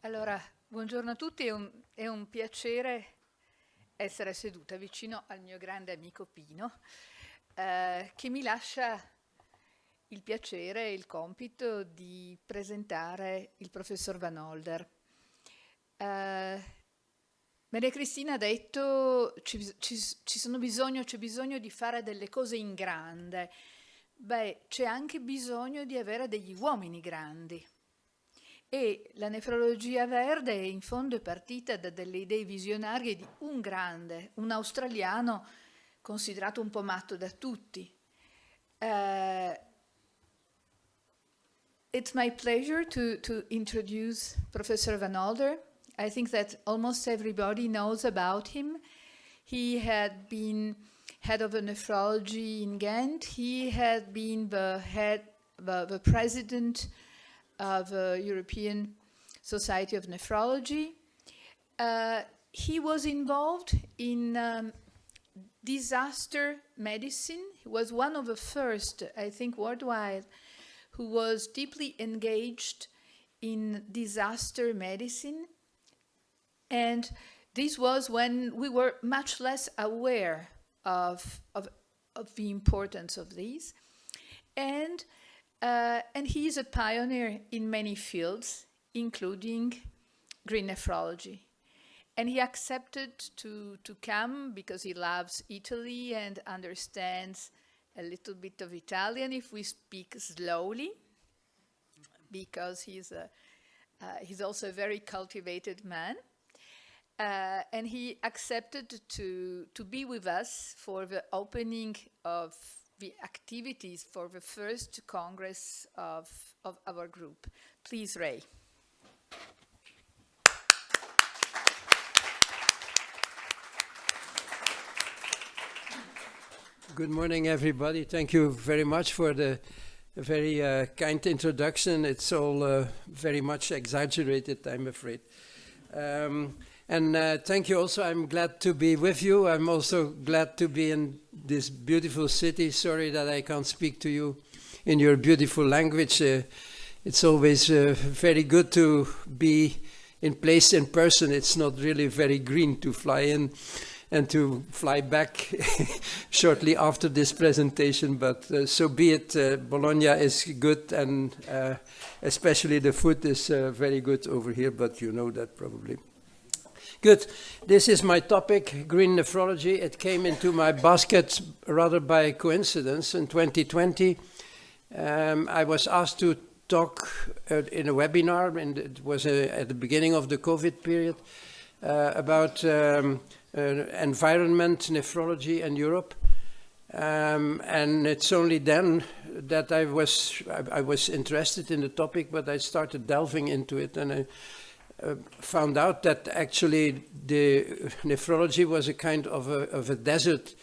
Allora, buongiorno a tutti, è un piacere essere seduta vicino al mio grande amico Pino, che mi lascia il piacere e il compito di presentare il professor Vanholder. Maria Cristina ha detto c'è bisogno di fare delle cose in grande. Beh, c'è anche bisogno di avere degli uomini grandi. E la nefrologia verde in fondo è partita da delle idee visionarie di un grande, un australiano considerato un po' matto da tutti. It's my pleasure to introduce Professor Vanholder. I think that almost everybody knows about him. He had been head of nephrology in Ghent. He had been the president of the European Society of Nephrology. He was involved in disaster medicine. He was one of the first, I think, worldwide, who was deeply engaged in disaster medicine. And this was when we were much less aware of the importance of these. And he is a pioneer in many fields, including green nephrology. And he accepted to come because he loves Italy and understands a little bit of Italian if we speak slowly, because he's also a very cultivated man. And he accepted to be with us for the opening of the activities for the first Congress of our group. Please, Ray. Good morning, everybody. Thank you very much for the very kind introduction. It's all very much exaggerated, I'm afraid. And thank you also. I'm glad to be with you. I'm also glad to be in this beautiful city. Sorry that I can't speak to you in your beautiful language. It's always very good to be in place in person. It's not really very green to fly in and to fly back shortly after this presentation, but so be it. Bologna is good, and especially the food is very good over here, but you know that probably. Good. This is my topic, green nephrology. It came into my basket rather by coincidence. In 2020, I was asked to talk in a webinar, and it was at the beginning of the COVID period, about environment, nephrology in Europe. And it's only then that I was interested in the topic, but I started delving into it, and I found out that actually the nephrology was a kind of a desert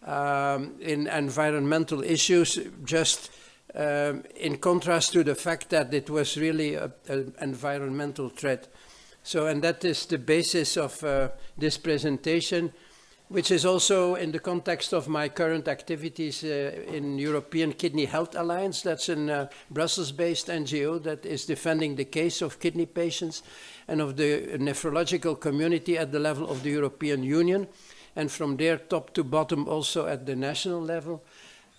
in environmental issues, just in contrast to the fact that it was really an environmental threat. So, and that is the basis of this presentation, which is also in the context of my current activities in European Kidney Health Alliance. That's a Brussels-based NGO that is defending the case of kidney patients and of the nephrological community at the level of the European Union, and from there top to bottom also at the national level.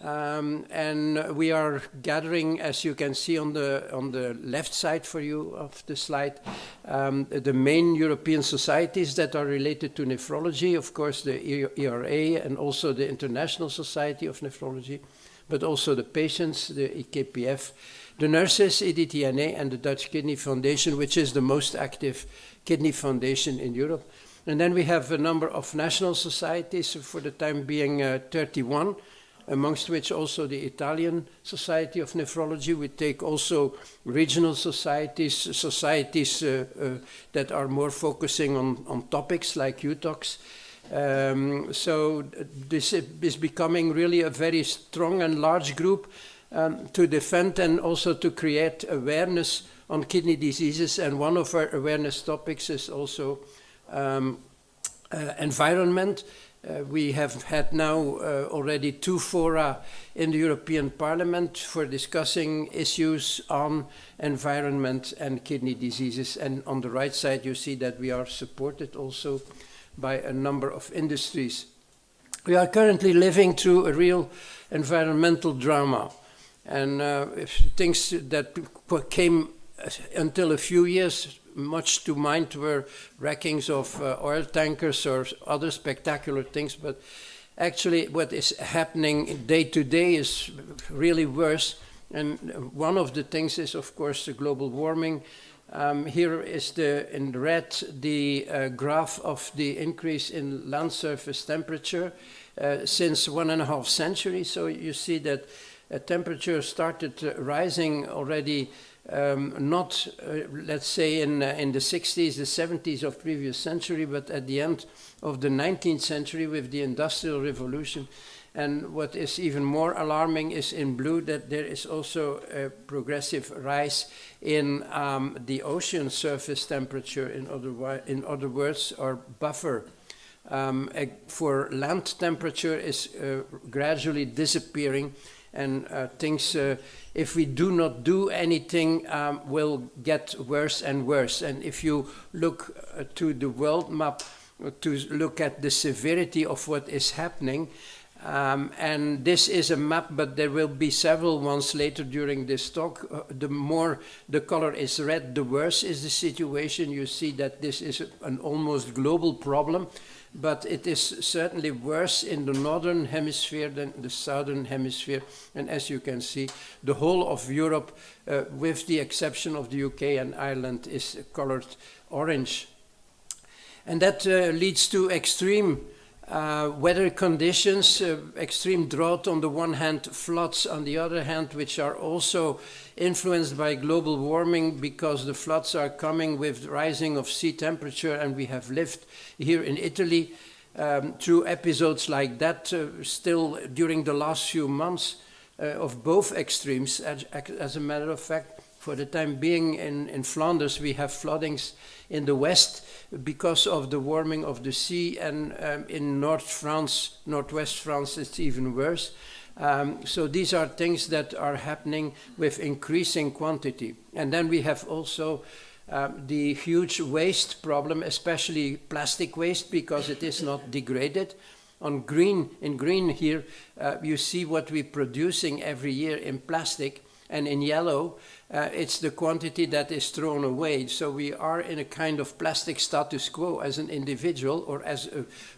And we are gathering, as you can see on the left side for you of the slide, the main European societies that are related to nephrology, of course the ERA and also the International Society of Nephrology, but also the patients, the EKPF, the nurses, EDTNA, and the Dutch Kidney Foundation, which is the most active kidney foundation in Europe. And then we have a number of national societies, for the time being 31, amongst which also the Italian Society of Nephrology. We take also regional societies that are more focusing on topics like UTOX. So this is becoming really a very strong and large group to defend and also to create awareness on kidney diseases. And one of our awareness topics is also environment. We have had now already 2 fora in the European Parliament for discussing issues on environment and kidney diseases. And on the right side, you see that we are supported also by a number of industries. We are currently living through a real environmental drama. And things that came until a few years much to mind were wreckings of oil tankers or other spectacular things, but actually what is happening day to day is really worse. And one of the things is, of course, the global warming. Here is in red the graph of the increase in land surface temperature since 1.5 centuries. So you see that temperature started rising already not, let's say, in the 60s, the 70s of previous century, but at the end of the 19th century with the Industrial Revolution. And what is even more alarming is in blue that there is also a progressive rise in the ocean surface temperature, in other words, or buffer. For land temperature is gradually disappearing, and things, if we do not do anything, will get worse and worse. And if you look to the world map to look at the severity of what is happening, and this is a map, but there will be several ones later during this talk. The more the color is red, the worse is the situation. You see that this is an almost global problem, but it is certainly worse in the northern hemisphere than the southern hemisphere. And as you can see, the whole of Europe, with the exception of the UK and Ireland, is colored orange. And that leads to extreme weather conditions, extreme drought on the one hand, floods on the other hand, which are also influenced by global warming, because the floods are coming with rising of sea temperature, and we have lived here in Italy through episodes like that still during the last few months of both extremes. As a matter of fact, for the time being in Flanders, we have floodings in the west because of the warming of the sea, and in northwest France, it's even worse. So these are things that are happening with increasing quantity. And then we have also the huge waste problem, especially plastic waste, because it is not degraded. In green here, you see what we're producing every year in plastic, and in yellow, it's the quantity that is thrown away. So we are in a kind of plastic status quo as an individual or as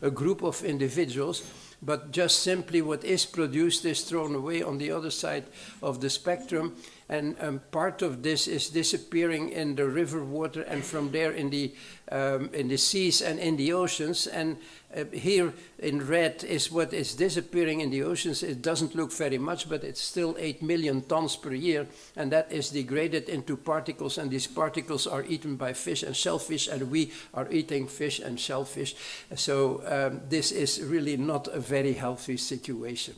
a group of individuals, but just simply what is produced is thrown away on the other side of the spectrum. And part of this is disappearing in the river water, and from there in the seas and in the oceans. And here in red is what is disappearing in the oceans. It doesn't look very much, but it's still 8 million tons per year, and that is degraded into particles, and these particles are eaten by fish and shellfish, and we are eating fish and shellfish. So this is really not a very healthy situation.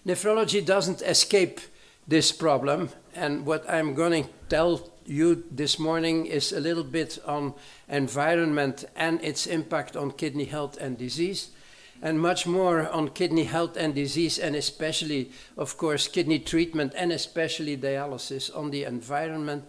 Nephrology doesn't escape this problem, and what I'm going to tell you this morning is a little bit on environment and its impact on kidney health and disease, and much more on kidney health and disease, and especially, of course, kidney treatment and especially dialysis on the environment.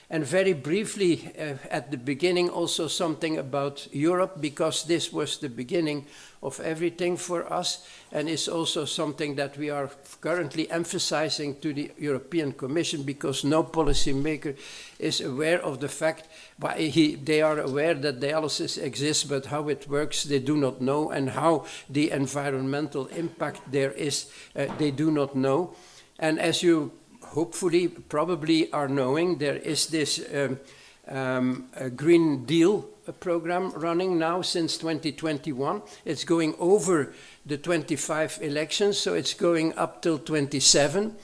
And very briefly, at the beginning, also something about Europe, because this was the beginning of everything for us, and is also something that we are currently emphasizing to the European Commission, because no policymaker is aware of the fact, they are aware that dialysis exists, but how it works they do not know, and how the environmental impact there is, they do not know. And as you hopefully probably are knowing, there is this Green Deal program running now since 2021. It's going over the 25 elections, so it's going up till 27.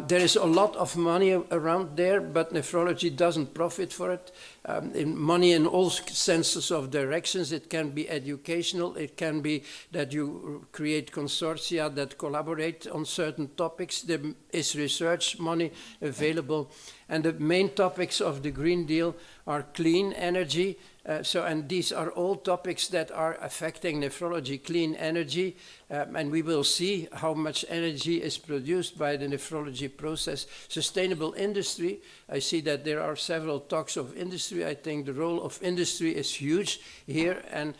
There is a lot of money around there, but nephrology doesn't profit for it. money in all senses of directions. It can be educational. It can be that you create consortia that collaborate on certain topics. There is research money available. And the main topics of the Green Deal are clean energy. And these are all topics that are affecting nephrology, clean energy, and we will see how much energy is produced by the nephrology process. Sustainable industry, I see that there are several talks of industry. I think the role of industry is huge here, and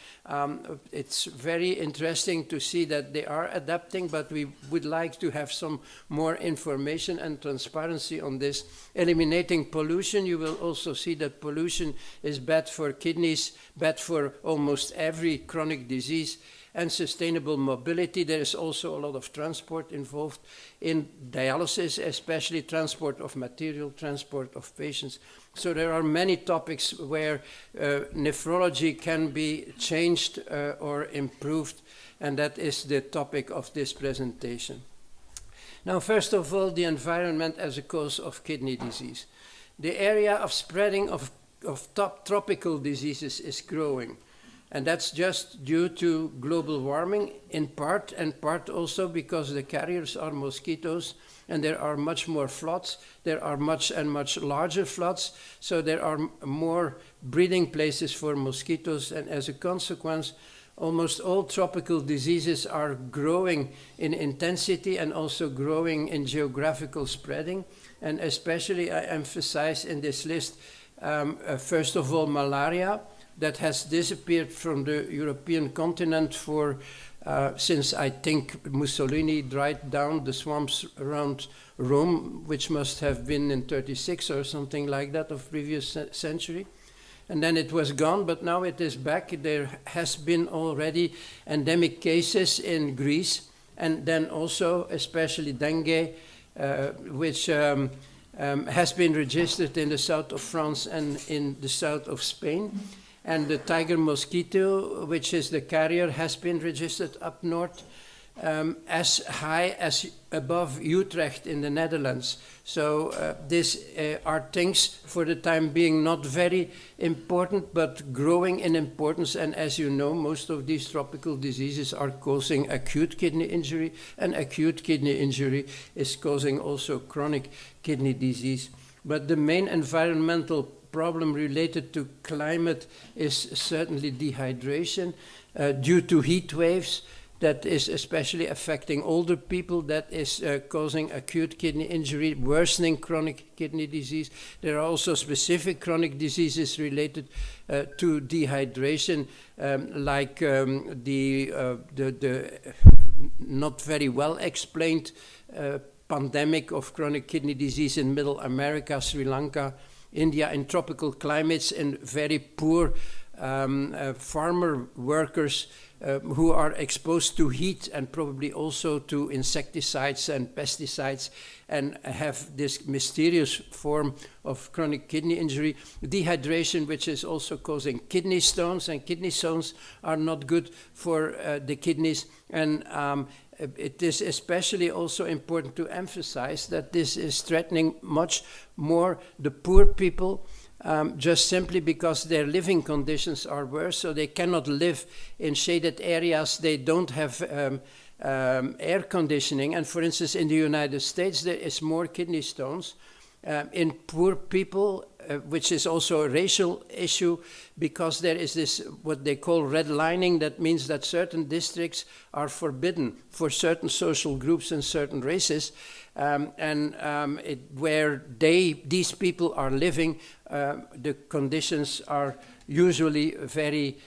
it's very interesting to see that they are adapting, but we would like to have some more information and transparency on this. Eliminating pollution, you will also see that pollution is bad for kidneys, bad for almost every chronic disease. And sustainable mobility, there is also a lot of transport involved in dialysis, especially transport of material, transport of patients. So there are many topics where nephrology can be changed or improved, and that is the topic of this presentation. Now, first of all, the environment as a cause of kidney disease. The area of spreading of tropical diseases is growing. And that's just due to global warming in part, and part also because the carriers are mosquitoes, and there are much more floods. There are much larger floods, so there are more breeding places for mosquitoes, and as a consequence, almost all tropical diseases are growing in intensity and also growing in geographical spreading. And especially I emphasize in this list, first of all, malaria, that has disappeared from the European continent for since I think Mussolini dried down the swamps around Rome, which must have been in 36 or something like that of previous century. And then it was gone, but now it is back. There has been already endemic cases in Greece, and then also especially dengue, which has been registered in the south of France and in the south of Spain. And the tiger mosquito, which is the carrier, has been registered up north as high as above Utrecht in the Netherlands. So these are things for the time being not very important, but growing in importance. And as you know, most of these tropical diseases are causing acute kidney injury, and acute kidney injury is causing also chronic kidney disease. But the main environmental problem related to climate is certainly dehydration due to heat waves. That is especially affecting older people. That is causing acute kidney injury, worsening chronic kidney disease. There are also specific chronic diseases related to dehydration, like the not very well explained pandemic of chronic kidney disease in Middle America, Sri Lanka, India, in tropical climates, in very poor farmer workers who are exposed to heat and probably also to insecticides and pesticides, and have this mysterious form of chronic kidney injury. Dehydration, which is also causing kidney stones, and kidney stones are not good for the kidneys. And it is especially also important to emphasize that this is threatening much more the poor people, just simply because their living conditions are worse, so they cannot live in shaded areas. They don't have air conditioning. And for instance, in the United States, there is more kidney stones in poor people, which is also a racial issue, because there is this, what they call redlining. That means that certain districts are forbidden for certain social groups and certain races, where these people are living, the conditions are usually very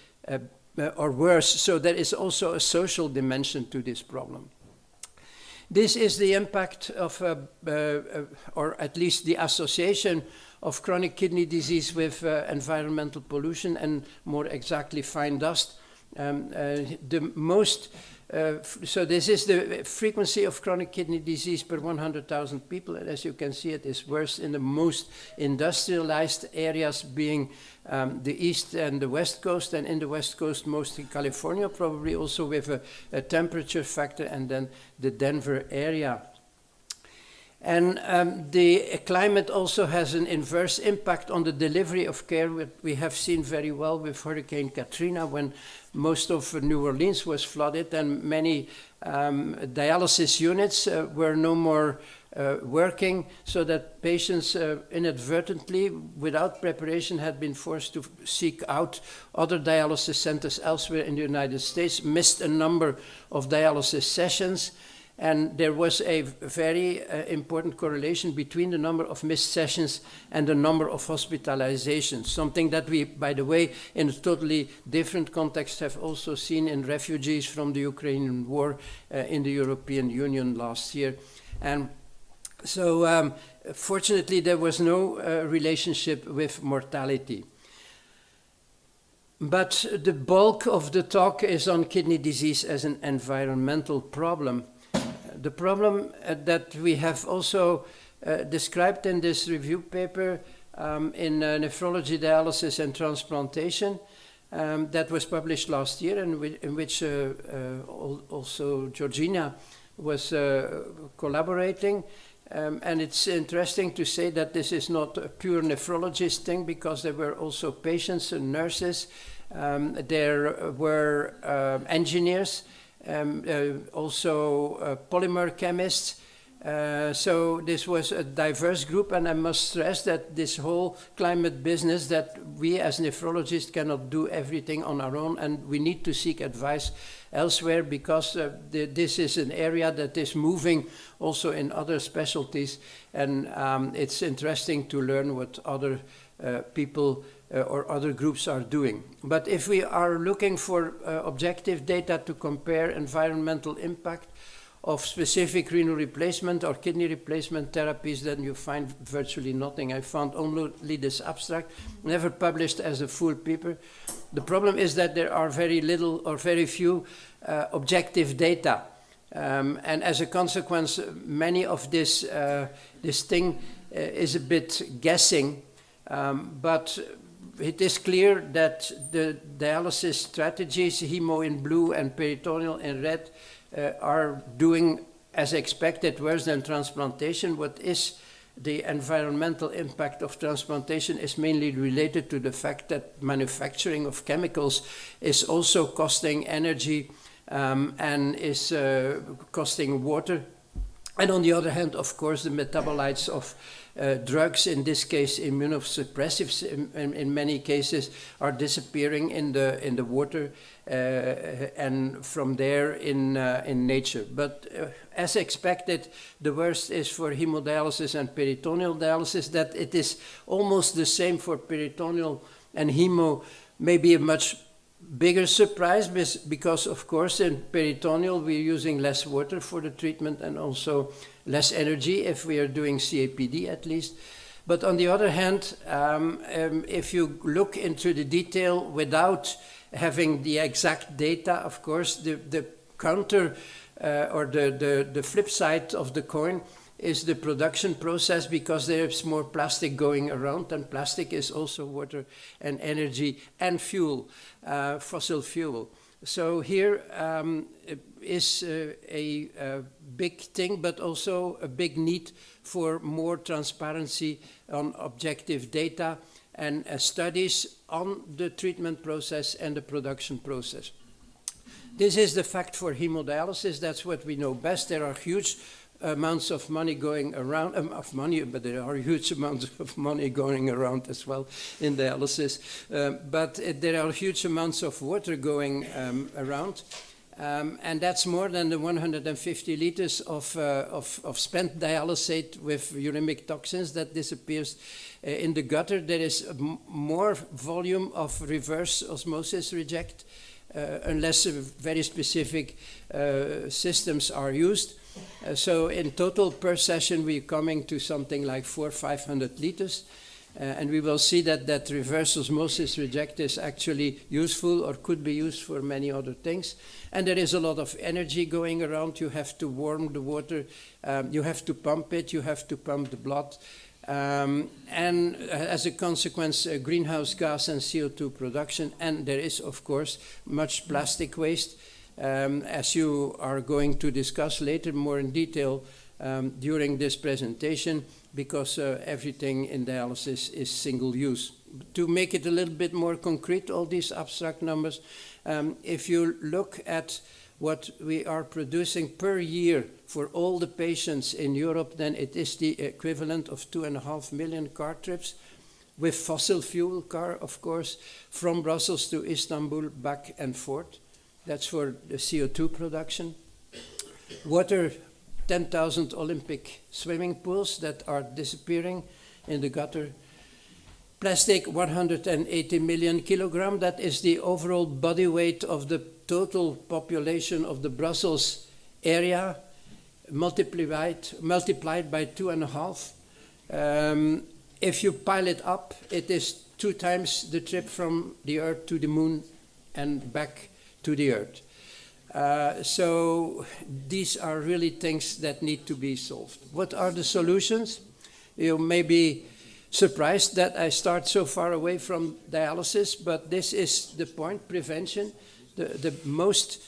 or worse. So there is also a social dimension to this problem. This is the impact of, or at least the association of chronic kidney disease with environmental pollution, and more exactly fine dust. So this is the frequency of chronic kidney disease per 100,000 people, and as you can see, it is worse in the most industrialized areas, being the east and the west coast, and in the west coast, mostly California, probably also with a temperature factor, and then the Denver area. And the climate also has an inverse impact on the delivery of care. We have seen very well with Hurricane Katrina, when most of New Orleans was flooded and many dialysis units were no more working, so that patients inadvertently, without preparation, had been forced to seek out other dialysis centers elsewhere in the United States, missed a number of dialysis sessions. And there was a very important correlation between the number of missed sessions and the number of hospitalizations, something that we, by the way, in a totally different context, have also seen in refugees from the Ukrainian war in the European Union last year. And so, fortunately, there was no relationship with mortality. But the bulk of the talk is on kidney disease as an environmental problem. The problem that we have also described in this review paper in Nephrology, Dialysis and Transplantation that was published last year, and in which also Georgina was collaborating. And it's interesting to say that this is not a pure nephrologist thing, because there were also patients and nurses, there were engineers, also polymer chemists. So this was a diverse group, and I must stress that this whole climate business, that we as nephrologists cannot do everything on our own, and we need to seek advice elsewhere, because this is an area that is moving also in other specialties, and it's interesting to learn what other people or other groups are doing. But if we are looking for objective data to compare environmental impact of specific renal replacement or kidney replacement therapies, then you find virtually nothing. I found only this abstract, never published as a full paper. The problem is that there are very little or very few objective data. And as a consequence, many of this thing is a bit guessing, but it is clear that the dialysis strategies, hemo in blue and peritoneal in red, are doing as expected worse than transplantation. What is the environmental impact of transplantation is mainly related to the fact that manufacturing of chemicals is also costing energy and is costing water. And on the other hand, of course, the metabolites of drugs, in this case immunosuppressives in many cases, are disappearing in the water and from there in nature. But as expected, the worst is for hemodialysis and peritoneal dialysis. That it is almost the same for peritoneal and hemo, maybe a much bigger surprise, because of course in peritoneal we're using less water for the treatment and also less energy if we are doing CAPD at least. But on the other hand, if you look into the detail without having the exact data, of course the counter or the flip side of the coin is the production process, because there's more plastic going around, and plastic is also water and energy and fuel, fossil fuel. So here is a big thing, but also a big need for more transparency on objective data and studies on the treatment process and the production process. This is the fact for hemodialysis. That's what we know best. There are huge amounts of money going around, but there are huge amounts of money going around as well in dialysis. But there are huge amounts of water going around, and that's more than the 150 liters of spent dialysate with uremic toxins that disappears in the gutter. There is more volume of reverse osmosis reject, unless very specific systems are used. So in total per session we're coming to something like 400 or 500 liters, and we will see that reverse osmosis reject is actually useful, or could be used for many other things. And there is a lot of energy going around. You have to warm the water, you have to pump it, you have to pump the blood, and as a consequence greenhouse gas and CO2 production. And there is of course much plastic waste. As you are going to discuss later more in detail, during this presentation, because everything in dialysis is single use. To make it a little bit more concrete, all these abstract numbers, if you look at what we are producing per year for all the patients in Europe, then it is the equivalent of 2.5 million car trips, with fossil fuel car, of course, from Brussels to Istanbul, back and forth. That's for the CO2 production. Water, 10,000 Olympic swimming pools that are disappearing in the gutter. Plastic, 180 million kilogram. That is the overall body weight of the total population of the Brussels area, multiplied by 2.5. If you pile it up, it is 2 times the trip from the Earth to the Moon and back to the Earth. So these are really things that need to be solved. What are the solutions? You may be surprised that I start so far away from dialysis, but this is the point: prevention. The most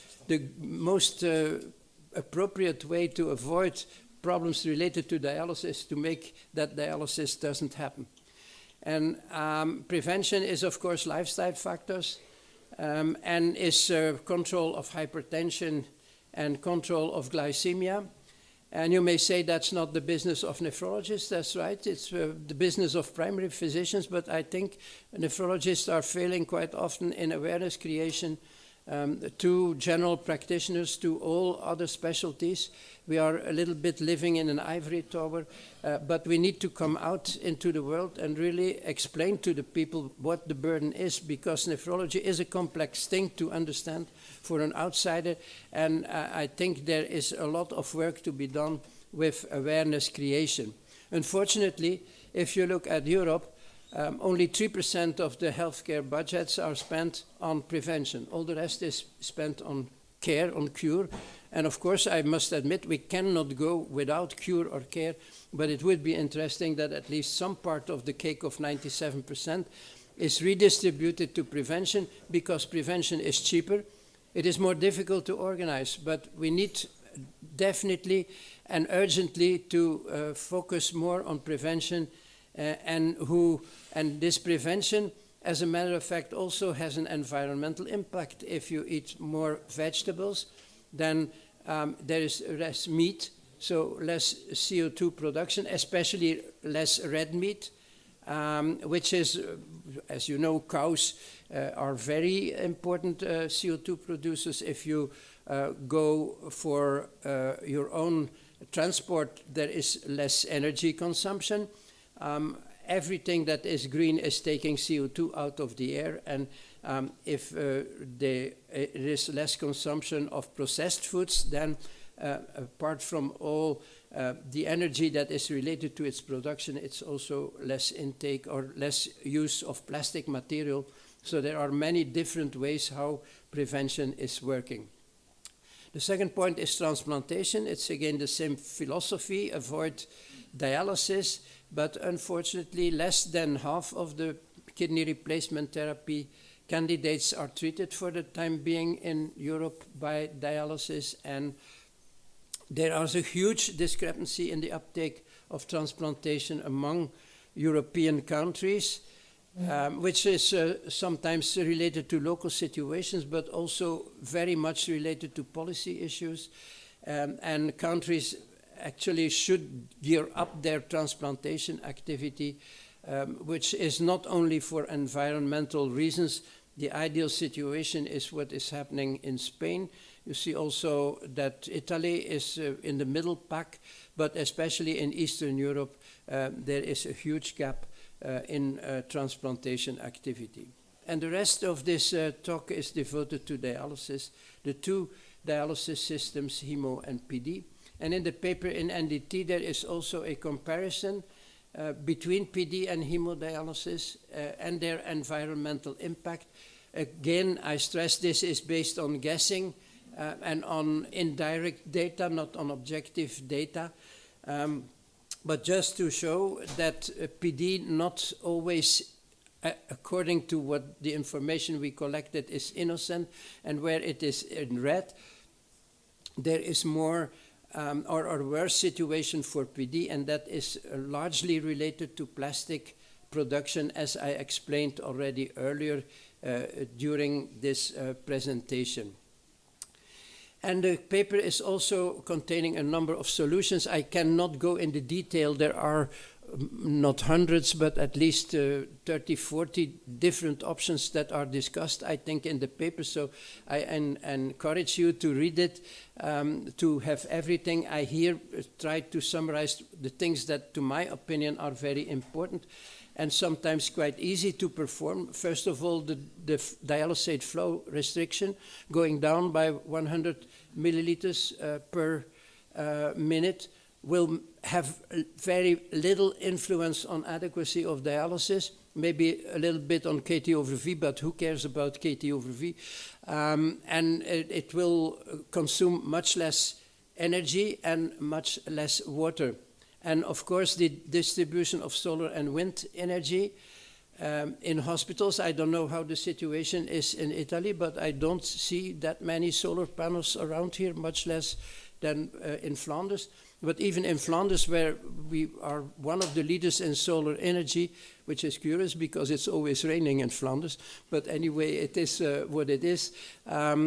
appropriate way to avoid problems related to dialysis, to make that dialysis doesn't happen. And prevention is, of course, lifestyle factors, and is control of hypertension and control of glycemia. And you may say that's not the business of nephrologists. That's right, it's the business of primary physicians, but I think nephrologists are failing quite often in awareness creation to general practitioners, to all other specialties. We are a little bit living in an ivory tower, but we need to come out into the world and really explain to the people what the burden is, because nephrology is a complex thing to understand for an outsider, and I think there is a lot of work to be done with awareness creation. Unfortunately, if you look at Europe, only 3% of the healthcare budgets are spent on prevention. All the rest is spent on care, on cure. And of course, I must admit, we cannot go without cure or care, but it would be interesting that at least some part of the cake of 97% is redistributed to prevention, because prevention is cheaper. It is more difficult to organize, but we need definitely and urgently to focus more on prevention. And this prevention, as a matter of fact, also has an environmental impact. If you eat more vegetables, then there is less meat, so less CO2 production, especially less red meat, which is, as you know, cows are very important CO2 producers. If you go for your own transport, there is less energy consumption. Everything that is green is taking CO2 out of the air, and if there is less consumption of processed foods, then apart from all the energy that is related to its production, it's also less intake or less use of plastic material. So there are many different ways how prevention is working. The second point is transplantation. It's again the same philosophy: avoid dialysis, but unfortunately less than half of the kidney replacement therapy candidates are treated for the time being in Europe by dialysis, and there is a huge discrepancy in the uptake of transplantation among European countries, which is sometimes related to local situations, but also very much related to policy issues, and countries actually should gear up their transplantation activity, which is not only for environmental reasons. The ideal situation is what is happening in Spain. You see also that Italy is in the middle pack, but especially in Eastern Europe, there is a huge gap in transplantation activity. And the rest of this talk is devoted to dialysis, the two dialysis systems, hemo and PD. And in the paper in NDT, there is also a comparison between PD and hemodialysis and their environmental impact. Again, I stress this is based on guessing and on indirect data, not on objective data. But just to show that PD not always, according to what the information we collected, is innocent, and where it is in red, there is more or worse situation for PD, and that is largely related to plastic production, as I explained already earlier during this presentation. And the paper is also containing a number of solutions. I cannot go into detail. There are not hundreds, but at least 30, 40 different options that are discussed, I think, in the paper. So I encourage you to read it, to have everything. I here try to summarize the things that, to my opinion, are very important and sometimes quite easy to perform. First of all, the dialysate flow restriction, going down by 100 milliliters per minute, will have very little influence on adequacy of dialysis, maybe a little bit on KT over V, but who cares about KT over V? And it will consume much less energy and much less water. And of course, the distribution of solar and wind energy in hospitals. I don't know how the situation is in Italy, but I don't see that many solar panels around here, much less than in Flanders. But even in Flanders, where we are one of the leaders in solar energy, which is curious because it's always raining in Flanders, but anyway, it is what it is. The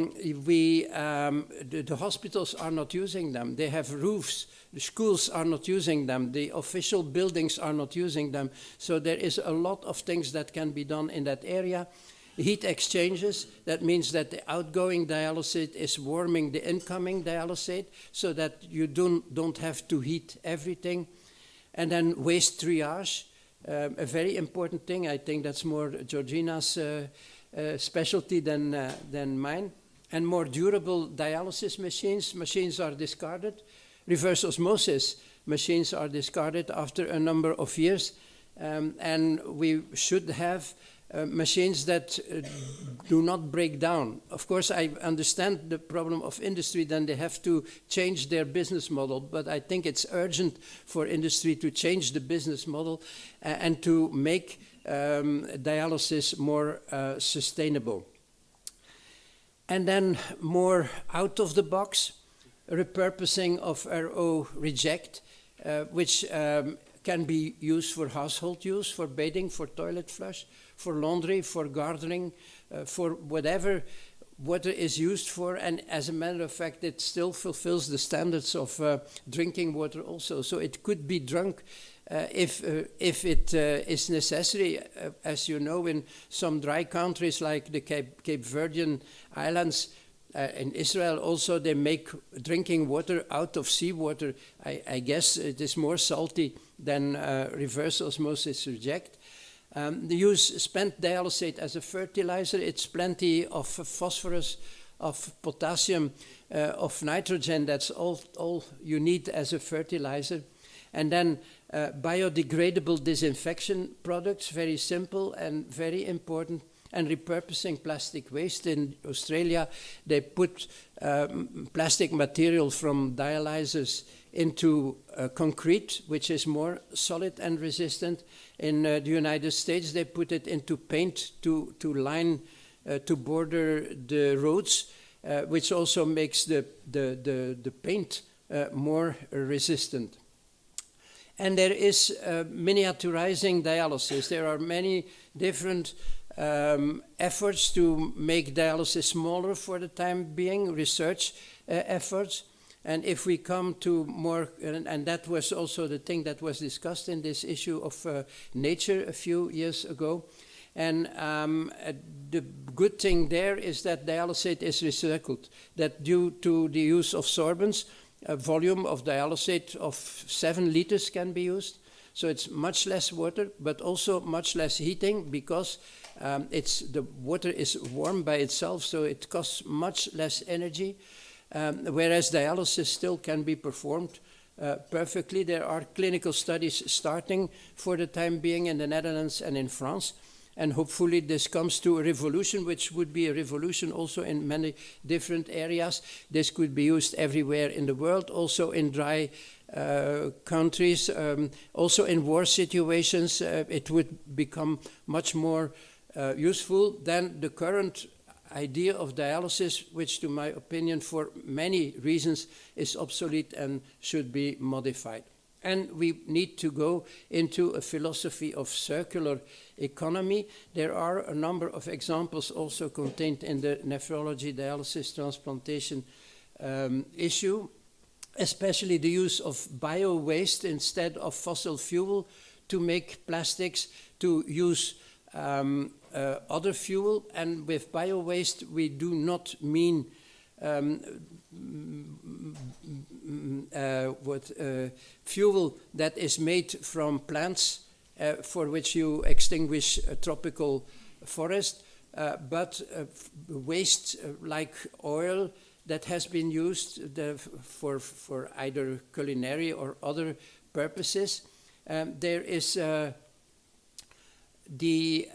hospitals are not using them. They have roofs. The schools are not using them. The official buildings are not using them. So there is a lot of things that can be done in that area. Heat exchanges, that means that the outgoing dialysate is warming the incoming dialysate so that you don't have to heat everything. And then waste triage, a very important thing. I think that's more Georgina's specialty than mine. And more durable dialysis machines. Machines are discarded. Reverse osmosis machines are discarded after a number of years. And we should have machines that do not break down. Of course, I understand the problem of industry, then they have to change their business model, but I think it's urgent for industry to change the business model and to make dialysis more sustainable. And then more out of the box, repurposing of RO reject, which can be used for household use, for bathing, for toilet flush, for laundry, for gardening, for whatever water is used for. And as a matter of fact, it still fulfills the standards of drinking water also. So it could be drunk if it is necessary. As you know, in some dry countries like the Cape Verdean Islands, in Israel also, they make drinking water out of seawater. I guess it is more salty than reverse osmosis reject. They use spent dialysate as a fertilizer. It's plenty of phosphorus, of potassium, of nitrogen. That's all you need as a fertilizer. And then biodegradable disinfection products, very simple and very important. And repurposing plastic waste. In Australia, they put plastic material from dialyzers into concrete, which is more solid and resistant. In the United States, they put it into paint to line, to border the roads, which also makes the paint more resistant. And there is miniaturizing dialysis. There are many different efforts to make dialysis smaller for the time being, research efforts. And if we come to more, and that was also the thing that was discussed in this issue of Nature a few years ago. And the good thing there is that dialysate is recycled, that due to the use of sorbents, a volume of dialysate of 7 liters can be used. So it's much less water, but also much less heating because the water is warm by itself, so it costs much less energy, whereas dialysis still can be performed perfectly. There are clinical studies starting for the time being in the Netherlands and in France, and hopefully this comes to a revolution, which would be a revolution also in many different areas. This could be used everywhere in the world, also in dry countries, also in war situations. It would become much more useful than the current idea of dialysis, which to my opinion for many reasons is obsolete and should be modified. And we need to go into a philosophy of circular economy. There are a number of examples also contained in the nephrology dialysis transplantation issue, especially the use of bio-waste instead of fossil fuel to make plastics, to use other fuel. And with bio-waste, we do not mean fuel that is made from plants for which you extinguish a tropical forest, but waste like oil that has been used for either culinary or other purposes. There is the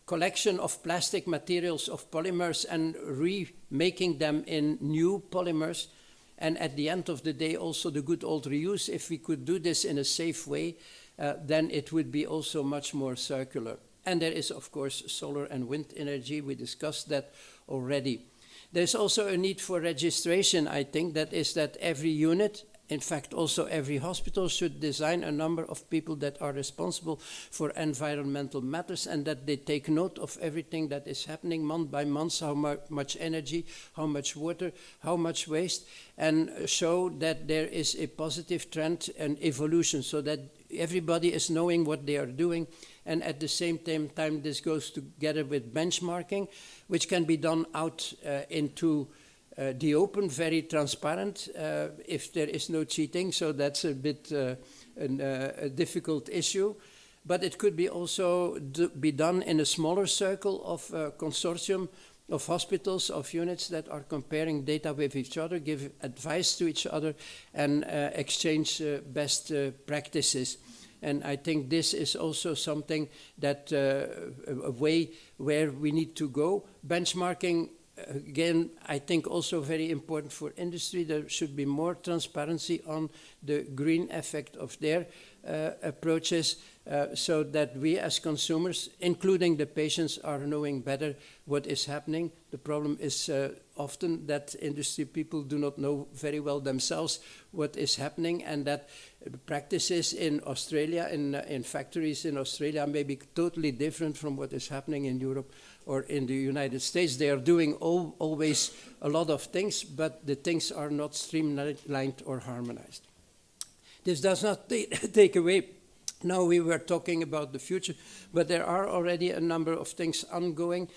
collection of plastic materials of polymers and remaking them in new polymers. And at the end of the day, also the good old reuse. If we could do this in a safe way, then it would be also much more circular. And there is, of course, solar and wind energy. We discussed that already. There's also a need for registration, I think, that is that every unit, in fact, also every hospital should design a number of people that are responsible for environmental matters and that they take note of everything that is happening month by month, how much energy, how much water, how much waste, and show that there is a positive trend and evolution so that everybody is knowing what they are doing. And at the same time, this goes together with benchmarking, which can be done out into the open, very transparent, if there is no cheating, so that's a bit a difficult issue. But it could be also be done in a smaller circle of consortium of hospitals, of units that are comparing data with each other, give advice to each other, and exchange best practices. And I think this is also something that a way where we need to go. Benchmarking, again, I think also very important for industry. There should be more transparency on the green effect of their approaches so that we as consumers, including the patients, are knowing better what is happening. The problem is often that industry people do not know very well themselves what is happening, and that practices in Australia, in factories in Australia, may be totally different from what is happening in Europe or in the United States. They are doing always a lot of things, but the things are not streamlined or harmonized. This does not take away. Now we were talking about the future, but there are already a number of things ongoing.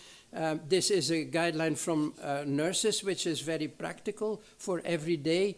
This is a guideline from nurses, which is very practical for everyday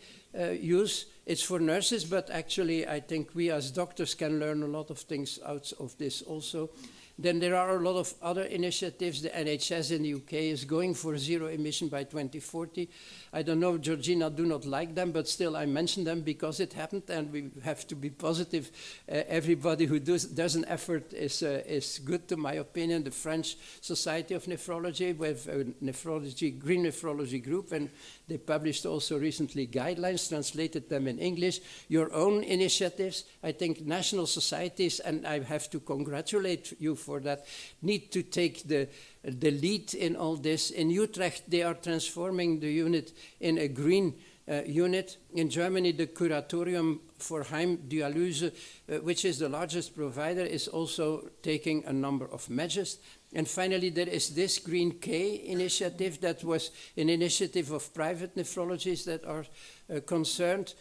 use. It's for nurses, but actually I think we as doctors can learn a lot of things out of this also. Then there are a lot of other initiatives. The NHS in the UK is going for zero emission by 2040. I don't know, Georgina do not like them, but still I mention them because it happened, and we have to be positive. Everybody who does an effort is good, to my opinion. The French Society of Nephrology with a green nephrology group, and they published also recently guidelines, translated them in English. Your own initiatives, I think national societies, and I have to congratulate you for that, need to take the lead in all this. In Utrecht, they are transforming the unit in a green unit. In Germany, the Curatorium for Heimdialyse, which is the largest provider, is also taking a number of measures. And finally, there is this Green K initiative that was an initiative of private nephrologists that are concerned.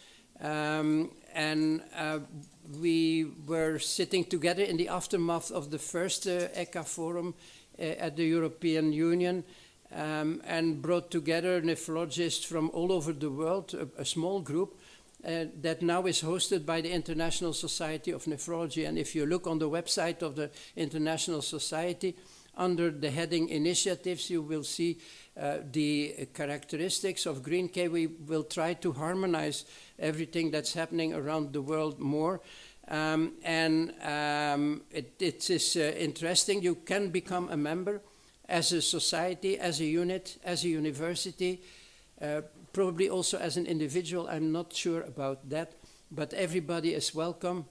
We were sitting together in the aftermath of the first ECA forum at the European Union and brought together nephrologists from all over the world, a small group that now is hosted by the International Society of Nephrology. And if you look on the website of the International Society, under the heading initiatives, you will see the characteristics of Green K. We will try to harmonize everything that's happening around the world more. It is interesting. You can become a member as a society, as a unit, as a university, probably also as an individual. I'm not sure about that, but everybody is welcome.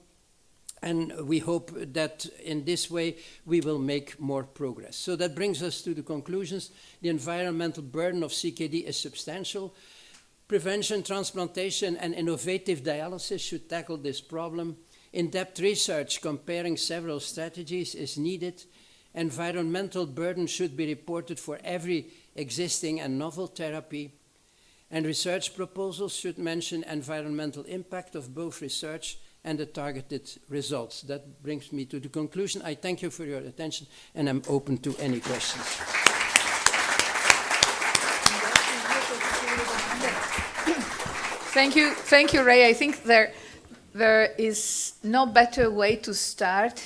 And we hope that in this way we will make more progress. So that brings us to the conclusions. The environmental burden of CKD is substantial. Prevention, transplantation, and innovative dialysis should tackle this problem. In-depth research comparing several strategies is needed. Environmental burden should be reported for every existing and novel therapy. And research proposals should mention environmental impact of both research and the targeted results. That brings me to the conclusion. I thank you for your attention, and I'm open to any questions. Thank you, Ray. I think there is no better way to start.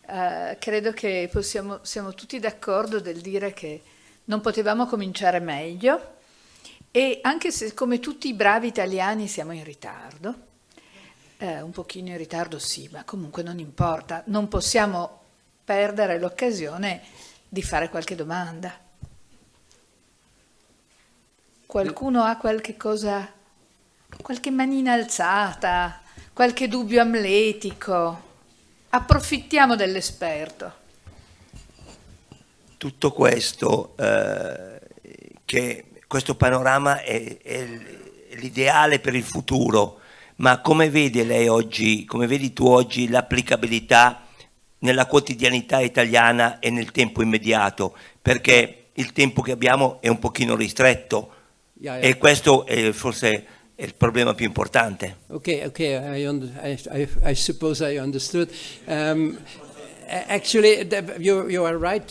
Credo che siamo tutti d'accordo del dire che non potevamo cominciare meglio, e anche se come tutti i bravi italiani siamo in ritardo, un pochino in ritardo sì, ma comunque non importa, non possiamo perdere l'occasione di fare qualche domanda. Qualcuno ha qualche cosa, qualche manina alzata, qualche dubbio amletico? Approfittiamo dell'esperto. Tutto questo, questo panorama è l'ideale per il futuro, ma come vede lei oggi, come vedi tu oggi l'applicabilità nella quotidianità italiana e nel tempo immediato? Perché il tempo che abbiamo è un pochino ristretto, e questo è forse è il problema più importante. Okay, I suppose I understood. Actually, you are right.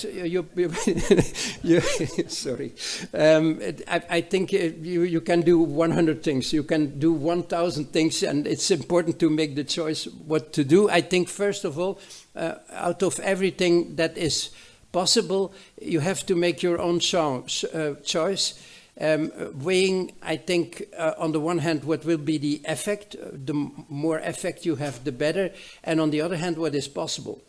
Sorry. I think you can do 100 things. You can do 1,000 things, and it's important to make the choice what to do. I think, first of all, out of everything that is possible, you have to make your own choice. Weighing, I think, on the one hand, what will be the effect. The more effect you have, the better. And on the other hand, what is possible.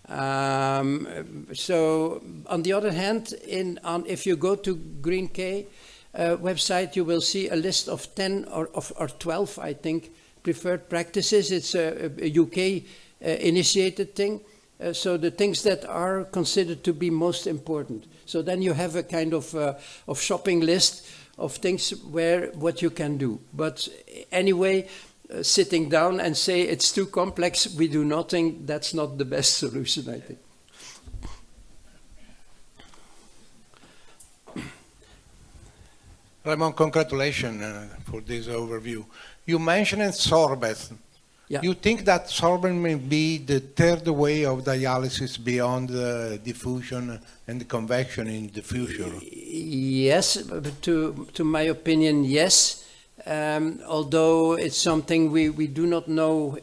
So, on the other hand, if you go to Green K website, you will see a list of 10 or 12, I think, preferred practices. It's a UK initiated thing. So the things that are considered to be most important. So then you have a kind of shopping list of things what you can do. But anyway, sitting down and say it's too complex, we do nothing, that's not the best solution, I think. Raymond, congratulations for this overview. You mentioned sorbets. Yeah. You think that sorbent may be the third way of dialysis beyond diffusion and convection in the future? Yes, to my opinion, yes. Although it's something we do not know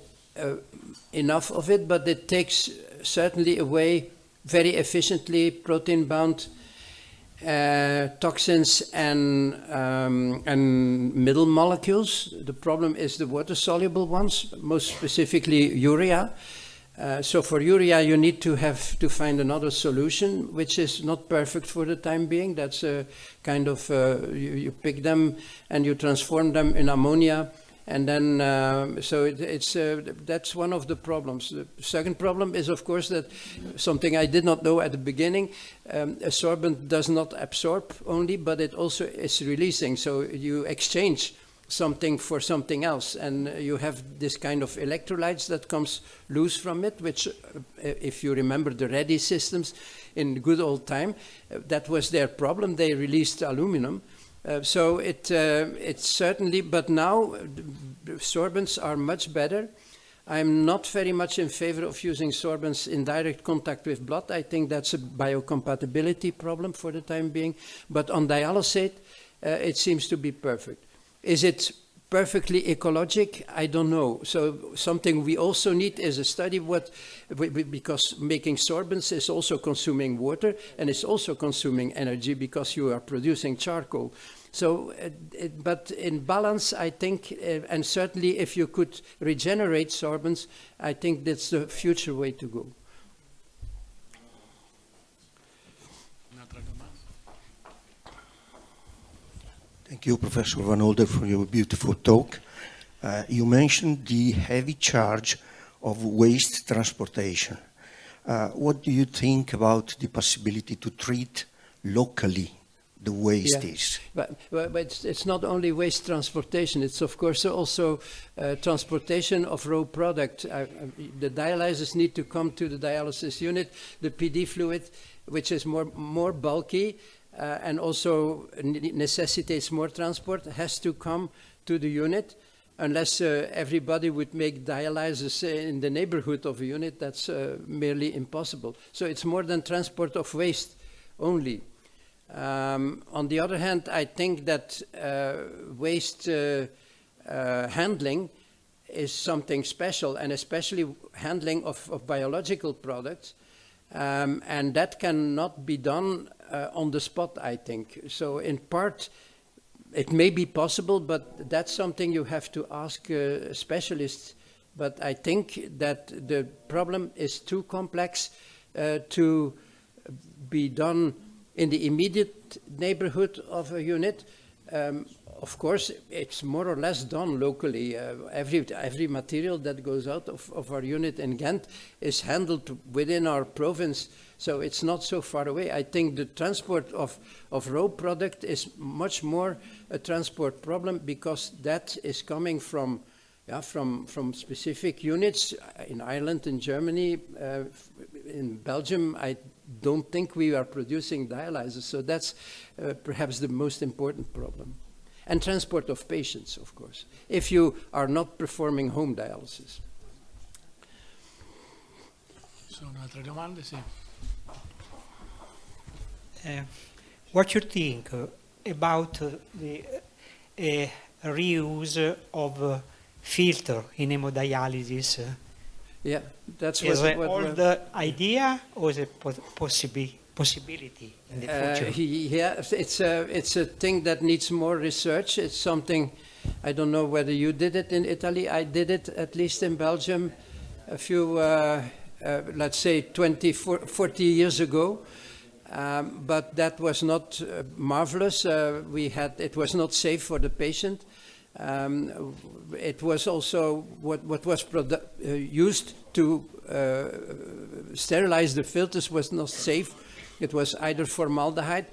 enough of it, but it takes certainly away very efficiently protein-bound toxins and middle molecules. The problem is the water-soluble ones, most specifically urea. So for urea, you need to find another solution, which is not perfect for the time being. That's a kind of you pick them and you transform them in ammonia, and then that's one of the problems. The second problem is, of course, that something I did not know at the beginning. A sorbent does not absorb only, but it also is releasing. So you exchange something for something else, and you have this kind of electrolytes that comes loose from it, which if you remember the ready systems in the good old time, that was their problem. They released aluminum. So it's certainly, but now sorbents are much better. I'm not very much in favor of using sorbents in direct contact with blood. I think that's a biocompatibility problem for the time being. But on dialysate, it seems to be perfect. Is it perfectly ecologic? I don't know. So something we also need is a study because making sorbents is also consuming water and it's also consuming energy because you are producing charcoal. So, but in balance, I think, and certainly if you could regenerate sorbents, I think that's the future way to go. Thank you, Professor R.Vanholder, for your beautiful talk. You mentioned the heavy charge of waste transportation. What do you think about the possibility to treat locally the waste is? But it's not only waste transportation, it's of course also transportation of raw product. The dialyzers need to come to the dialysis unit. The PD fluid, which is more bulky and also necessitates more transport, has to come to the unit. Unless everybody would make dialysis in the neighborhood of a unit, that's merely impossible. So it's more than transport of waste only. On the other hand, I think that waste handling is something special, and especially handling of biological products, and that cannot be done on the spot, I think. So in part, it may be possible, but that's something you have to ask specialists. But I think that the problem is too complex to be done in the immediate neighborhood of a unit. Of course, it's more or less done locally. Every material that goes out of our unit in Ghent is handled within our province, so it's not so far away. I think the transport of raw product is much more a transport problem, because that is coming from specific units in Ireland, in Germany, in Belgium. I don't think we are producing dialyzers, so that's perhaps the most important problem. And transport of patients, of course, if you are not performing home dialysis. Sono altre domande? Sì. What you think about the reuse of filter in hemodialysis? Yeah, that's is what an old idea, or is it possibility in the future? Yeah, it's a thing that needs more research. It's something, I don't know whether you did it in Italy. I did it at least in Belgium a few, let's say 20, 40 years ago. But that was not marvelous. It was not safe for the patient. It was also what was used to sterilize the filters was not safe. It was either formaldehyde,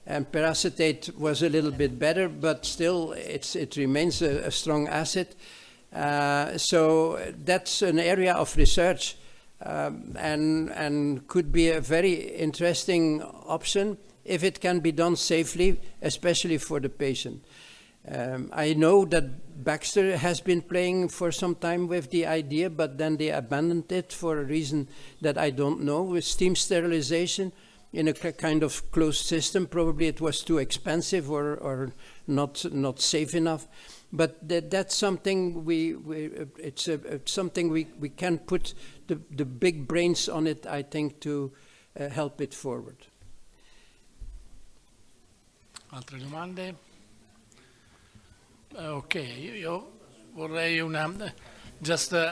and peracetate was a little bit better, but still it remains a strong acid. So that's an area of research, and could be a very interesting option if it can be done safely, especially for the patient. I know that Baxter has been playing for some time with the idea, but then they abandoned it for a reason that I don't know, with steam sterilization in a kind of closed system. Probably it was too expensive or not safe enough. But that's something it's something we can put the big brains on it, I think, to help it forward. Altre domande? Ok, io vorrei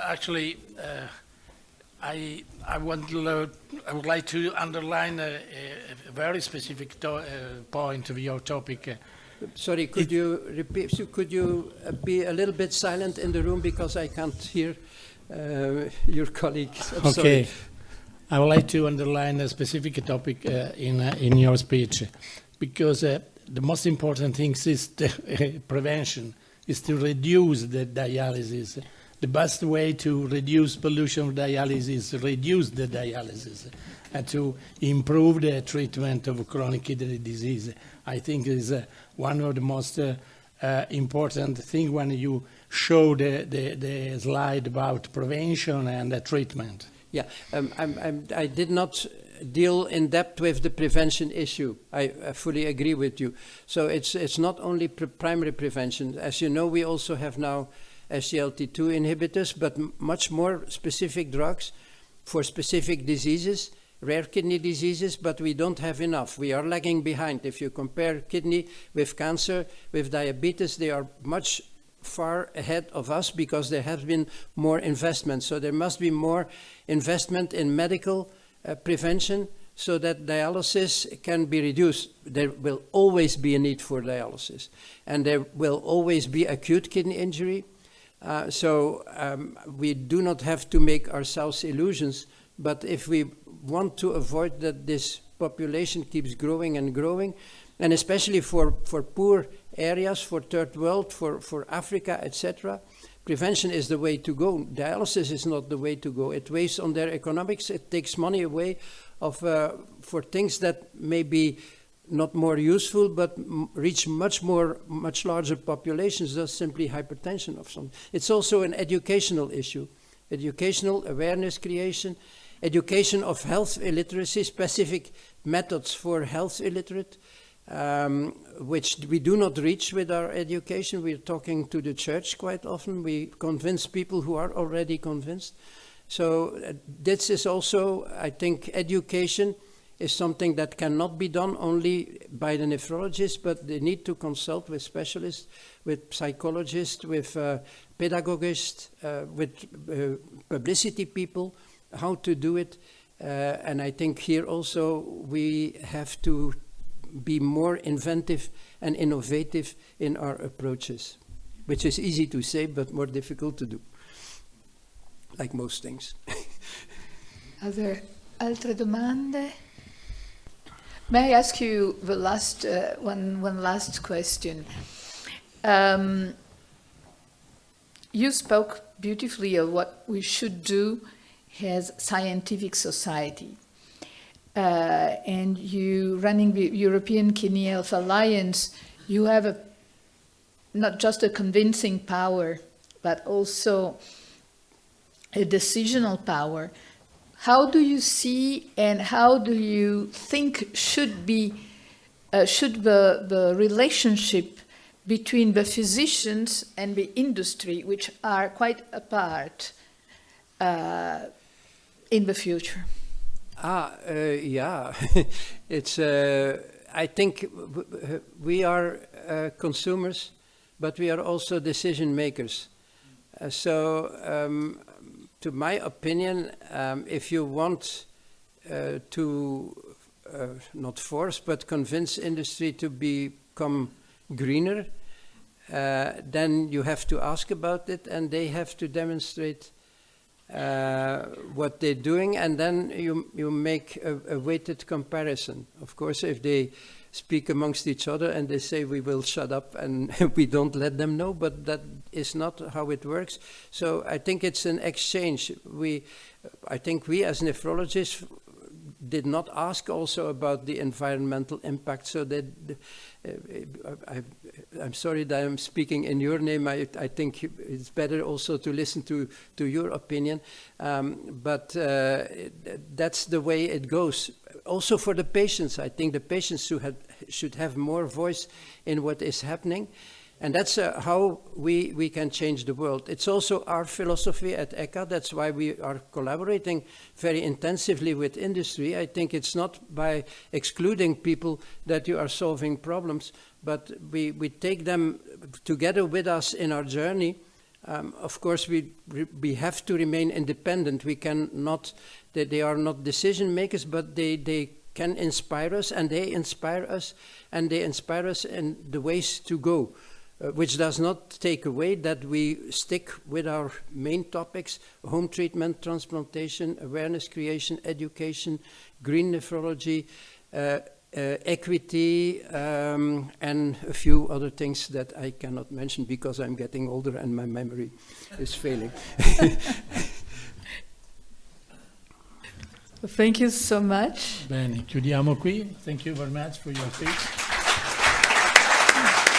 actually, I would like to underline a very specific point of your topic. Sorry, could you repeat? Could you be a little bit silent in the room, because I can't hear your colleagues? I'm sorry. I would like to underline a specific topic in your speech, because the most important thing is the prevention, is to reduce the dialysis. The best way to reduce pollution of dialysis is reduce the dialysis, and to improve the treatment of chronic kidney disease. I think is one of the most important things when you show the slide about prevention and treatment. Yeah, I did not deal in depth with the prevention issue. I fully agree with you. So it's not only primary prevention. As you know, we also have now SGLT2 inhibitors, but much more specific drugs for specific diseases, rare kidney diseases, but we don't have enough. We are lagging behind. If you compare kidney with cancer, with diabetes, they are much far ahead of us because there has been more investment. So there must be more investment in medical prevention so that dialysis can be reduced. There will always be a need for dialysis, and there will always be acute kidney injury. We do not have to make ourselves illusions, but if we want to avoid that this population keeps growing and growing, and especially for poor areas, for third world, for Africa, etc., prevention is the way to go. Dialysis is not the way to go. It weighs on their economics. It takes money away for things that may be not more useful, but reach much larger populations. That's simply hypertension of some. It's also an educational issue. Educational awareness creation, education of health illiteracy, specific methods for health illiterate, which we do not reach with our education. We're talking to the church quite often. We convince people who are already convinced. So this is also, I think, education is something that cannot be done only by the nephrologists, but they need to consult with specialists, with psychologists, with pedagogists, with publicity people, how to do it. And I think here also we have to be more inventive and innovative in our approaches, which is easy to say, but more difficult to do, like most things. Are there altre domande? May I ask you the last one last question? You spoke beautifully of what we should do as scientific society. And you, running the European Kidney Health Alliance, you have not just a convincing power, but also a decisional power. How do you see and how do you think should the relationship between the physicians and the industry, which are quite apart, in the future? Yeah, it's. I think we are consumers, but we are also decision makers. To my opinion, if you want to not force but convince industry to become greener, then you have to ask about it, and they have to demonstrate what they're doing, and then you make a weighted comparison. Of course, if they speak amongst each other and they say we will shut up and we don't let them know, but that is not how it works. So I think it's an exchange. I think we as nephrologists did not ask also about the environmental impact, so that I'm sorry that I'm speaking in your name. I think it's better also to listen to your opinion, but that's the way it goes. Also for the patients, I think the patients should have more voice in what is happening. And that's how we can change the world. It's also our philosophy at ECHA. That's why we are collaborating very intensively with industry. I think it's not by excluding people that you are solving problems, but we take them together with us in our journey. Of course, we have to remain independent. We cannot, they are not decision makers, but they can inspire us, and they inspire us, and they inspire us in the ways to go. Which does not take away that we stick with our main topics: home treatment, transplantation, awareness creation, education, green nephrology, equity, and a few other things that I cannot mention because I'm getting older and my memory is failing. Thank you so much. Bene, chiudiamo qui. Thank you very much for your speech.